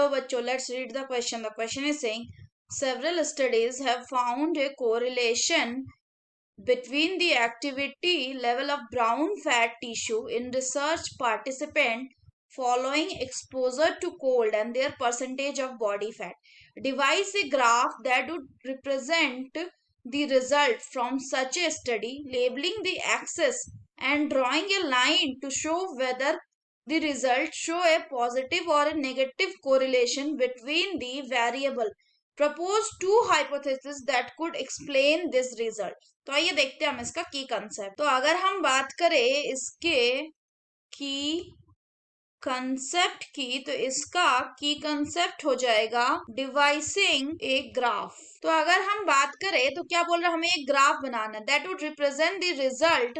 चलो बच्चों, let's read the question. The question is saying several studies have found a correlation between the activity level of brown fat tissue in research participant following exposure to cold and their percentage of body fat. Devise a graph that would represent the result from such a study, labeling the axis and drawing a line to show whether the results show a positive or a negative correlation between the variable. Propose two hypotheses that could explain this result. तो आइए देखते हैं हम इसका की concept. तो अगर हम बात करें इसके की कंसेप्ट की, तो इसका की कंसेप्ट हो जाएगा डिवाइसिंग ए ग्राफ. तो अगर हम बात करें तो क्या बोल रहा है, हमें एक graph banana. That would represent the result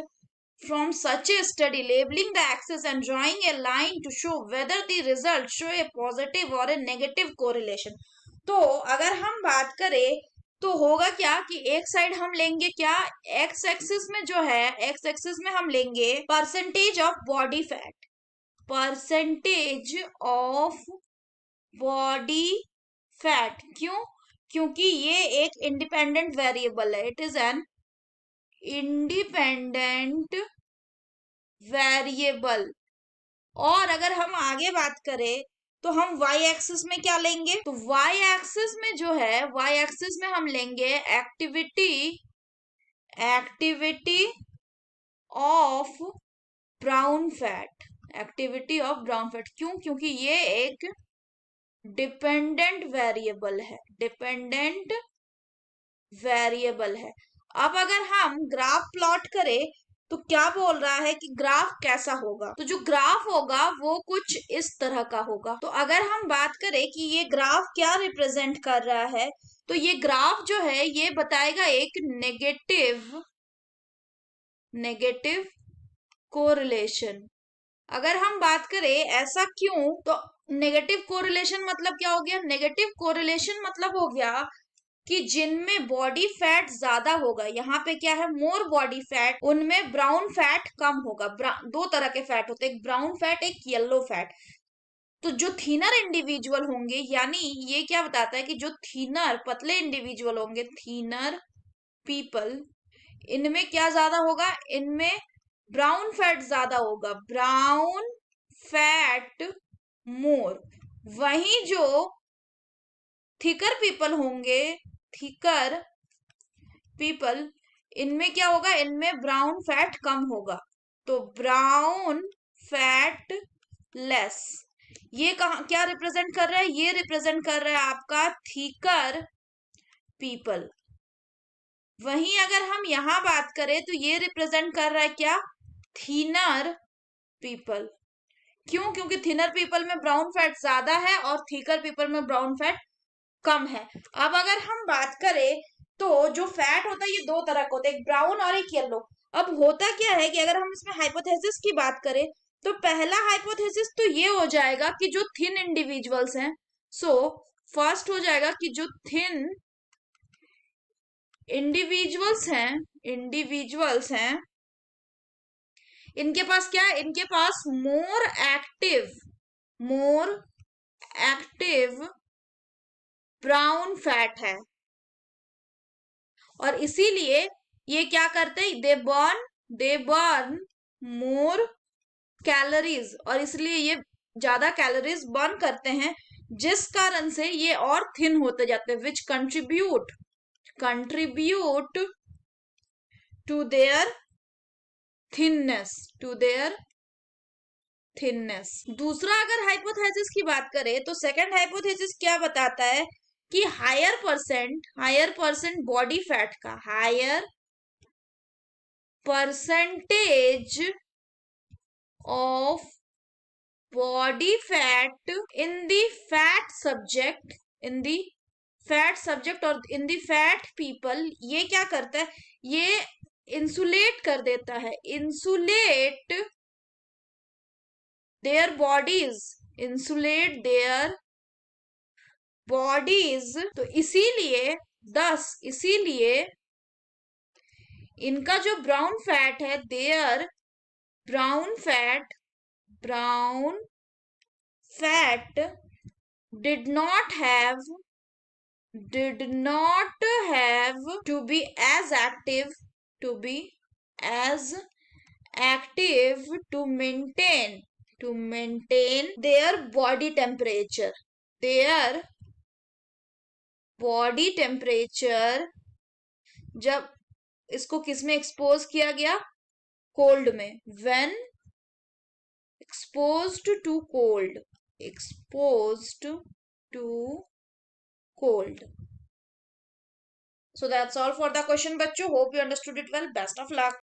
from such a study, labeling the axis and drawing a line to show whether the results show a positive or a negative correlation. तो अगर हम बात करें तो होगा क्या कि एक साइड हम लेंगे क्या, एक्स एक्सिस में जो है, एक्स एक्सिस में हम लेंगे percentage of body fat. Percentage of body fat. क्यों? क्योंकि ये एक इंडिपेंडेंट वेरिएबल है. It is an independent variable. और अगर हम आगे बात करें तो हम y एक्सिस में क्या लेंगे, तो y एक्सिस में जो है, y एक्सिस में हम लेंगे activity of brown fat. Activity of brown fat. क्यों? क्योंकि ये एक डिपेंडेंट वेरिएबल है. डिपेंडेंट वेरिएबल है. अब अगर हम ग्राफ प्लॉट करें तो क्या बोल रहा है कि ग्राफ कैसा होगा, तो जो ग्राफ होगा वो कुछ इस तरह का होगा. तो अगर हम बात करें कि ये ग्राफ क्या रिप्रेजेंट कर रहा है, तो ये ग्राफ जो है ये बताएगा एक नेगेटिव कोरिलेशन. अगर हम बात करें ऐसा क्यों, तो नेगेटिव कोरिलेशन मतलब क्या हो गया, नेगेटिव कोरिलेशन मतलब हो गया कि जिनमें बॉडी फैट ज्यादा होगा, यहाँ पे क्या है, मोर बॉडी फैट, उनमें ब्राउन फैट कम होगा. दो तरह के फैट होते हैं, एक ब्राउन फैट, एक येलो फैट. तो जो थीनर इंडिविजुअल होंगे, यानी ये क्या बताता है कि जो थीनर पतले इंडिविजुअल होंगे, थीनर पीपल, इनमें क्या ज्यादा होगा, इनमें ब्राउन फैट ज्यादा होगा. ब्राउन फैट मोर. वहीं जो थिकर पीपल होंगे, थिकर पीपल, इनमें क्या होगा, इनमें ब्राउन फैट कम होगा. तो ब्राउन फैट लेस. ये कहा क्या रिप्रेजेंट कर रहा है, ये रिप्रेजेंट कर रहा है आपका थिकर पीपल. वहीं अगर हम यहां बात करें तो ये रिप्रेजेंट कर रहा है क्या, थीनर पीपल. क्यों? क्योंकि थिनर पीपल में ब्राउन फैट ज्यादा है और थिकर पीपल में ब्राउन फैट कम है. अब अगर हम बात करें तो जो फैट होता है ये दो तरह का होता है, एक ब्राउन और एक येलो. अब होता क्या है कि अगर हम इसमें हाइपोथेसिस की बात करें तो पहला हाइपोथेसिस तो ये हो जाएगा कि जो थिन इंडिविजुअल्स हैं, सो फर्स्ट हो जाएगा कि जो थिन इंडिविजुअल्स हैं, इनके पास क्या है, इनके पास मोर एक्टिव ब्राउन फैट है. और इसीलिए ये क्या करते हैं, दे बर्न मोर कैलोरीज, और इसलिए ये ज्यादा कैलोरीज बर्न करते हैं, जिस कारण से ये और थिन होते जाते हैं, विच कंट्रीब्यूट टू देयर थिननेस. दूसरा अगर हाइपोथेसिस की बात करें तो सेकंड हाइपोथेसिस क्या बताता है कि हायर परसेंट बॉडी फैट का, higher percentage of body fat in the fat subject और इन द फैट पीपल, ये क्या करता है, ये इंसुलेट कर देता है, इंसुलेट देयर बॉडीज. तो इसीलिए इनका जो ब्राउन फैट है, there brown fat did not have to be as active to be as active to maintain their body temperature. Their body temperature जब इसको किस में एक्सपोज किया गया, कोल्ड में, when exposed to cold, exposed to cold. So that's all for the question, बच्चों. Hope you understood it well. Best of luck.